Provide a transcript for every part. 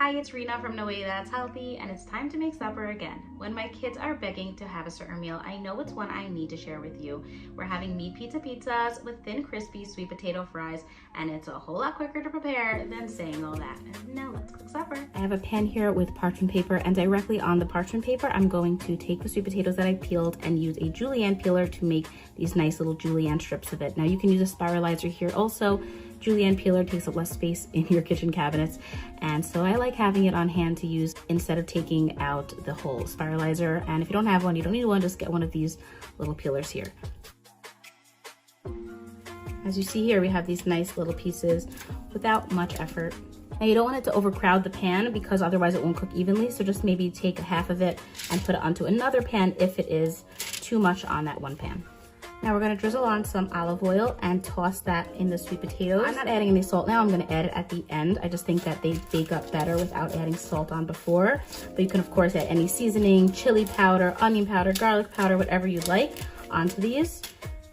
Hi, it's Rena from No Way That's Healthy, and it's time to make supper again. When my kids are begging to have a certain meal, I know it's one I need to share with you. We're having meat pizza pizzas with thin, crispy sweet potato fries, and it's a whole lot quicker to prepare than saying all that. Now let's cook supper. I have a pan here with parchment paper, and directly on the parchment paper, I'm going to take the sweet potatoes that I peeled and use a julienne peeler to make these nice little julienne strips of it. Now you can use a spiralizer here also. Julienne peeler takes up less space in your kitchen cabinets, and so I like having it on hand to use instead of taking out the whole spiralizer. And if you don't have one, you don't need one, just get one of these little peelers here. As you see here, we have these nice little pieces without much effort. Now you don't want it to overcrowd the pan because otherwise it won't cook evenly, so just maybe take half of it and put it onto another pan if it is too much on that one pan. Now we're gonna drizzle on some olive oil and toss that in the sweet potatoes. I'm not adding any salt now, I'm gonna add it at the end. I just think that they bake up better without adding salt on before. But you can of course add any seasoning, chili powder, onion powder, garlic powder, whatever you'd like onto these.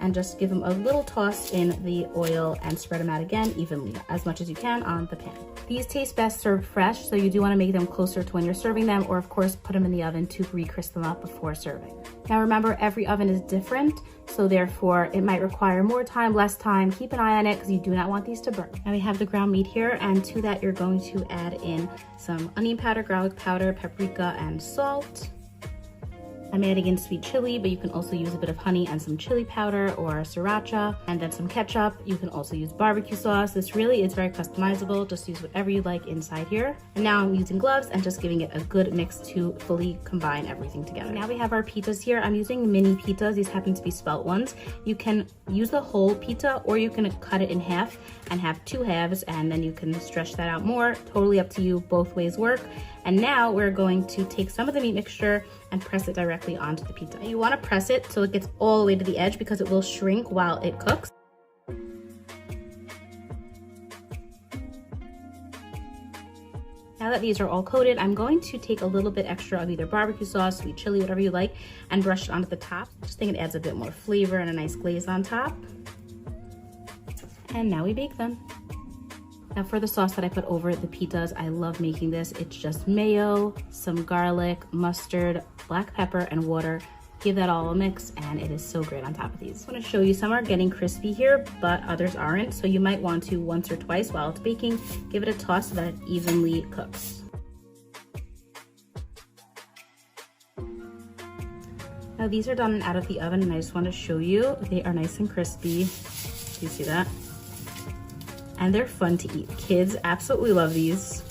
And just give them a little toss in the oil and spread them out again evenly, as much as you can on the pan. These taste best served fresh, so you do want to make them closer to when you're serving them, or of course put them in the oven to re-crisp them up before serving. Now remember, every oven is different, so therefore it might require more time, less time. Keep an eye on it because you do not want these to burn. Now we have the ground meat here, and to that you're going to add in some onion powder, garlic powder, paprika, and salt. I'm adding in sweet chili, but you can also use a bit of honey and some chili powder or sriracha, and then some ketchup. You can also use barbecue sauce. This really is very customizable. Just use whatever you like inside here. And now I'm using gloves and just giving it a good mix to fully combine everything together. Now we have our pizzas here. I'm using mini pizzas. These happen to be spelt ones. You can use the whole pizza, or you can cut it in half and have two halves, and then you can stretch that out more. Totally up to you. Both ways work. And now we're going to take some of the meat mixture and press it directly onto the pizza. You want to press it so it gets all the way to the edge because it will shrink while it cooks. Now that these are all coated, I'm going to take a little bit extra of either barbecue sauce, sweet chili, whatever you like, and brush it onto the top. Just think it adds a bit more flavor and a nice glaze on top. And now we bake them. Now for the sauce that I put over the pizzas, I love making this. It's just mayo, some garlic, mustard, black pepper, and water. Give that all a mix, and it is so great on top of these. I want to show you some are getting crispy here, but others aren't. So you might want to once or twice while it's baking, give it a toss so that it evenly cooks. Now these are done and out of the oven, and I just want to show you, they are nice and crispy. Do you see that? And they're fun to eat. Kids absolutely love these.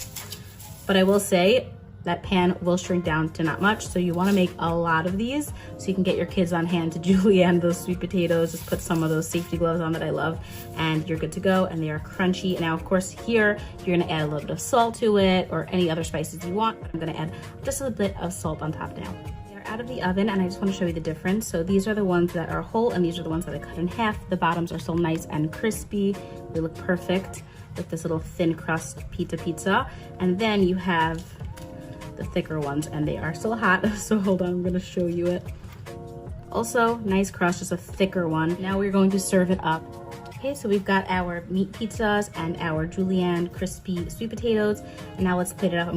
But I will say that pan will shrink down to not much, so you want to make a lot of these so you can get your kids on hand to julienne those sweet potatoes. Just put some of those safety gloves on that I love, and you're good to go, and they are crunchy. Now of course here you're going to add a little bit of salt to it, or any other spices you want, but I'm going to add just a bit of salt on top now. Out of the oven, and I just want to show you the difference. So these are the ones that are whole, and these are the ones that I cut in half. The bottoms are so nice and crispy. They look perfect with this little thin crust pizza. And then you have the thicker ones, and they are still hot. So hold on, I'm going to show you it. Also, nice crust, just a thicker one. Now we're going to serve it up. Okay, so we've got our meat pizzas and our julienne crispy sweet potatoes. And now let's plate it up.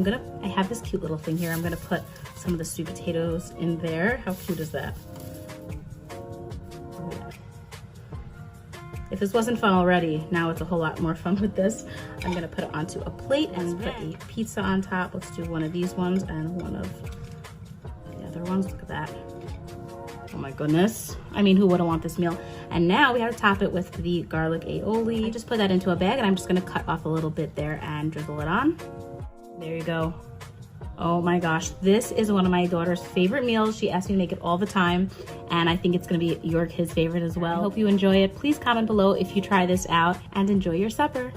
I have this cute little thing here. I'm gonna put some of the sweet potatoes in there. How cute is that? Oh, yeah. If this wasn't fun already, now it's a whole lot more fun with this. I'm gonna put it onto a plate and put a pizza on top. Let's do one of these ones and one of the other ones. Look at that. Oh my goodness. I mean, who wouldn't want this meal? And now we have to top it with the garlic aioli. I just put that into a bag, and I'm just gonna cut off a little bit there and drizzle it on. There you go. Oh my gosh, this is one of my daughter's favorite meals. She asks me to make it all the time, and I think it's gonna be your kid's favorite as well. I hope you enjoy it. Please comment below if you try this out, and enjoy your supper.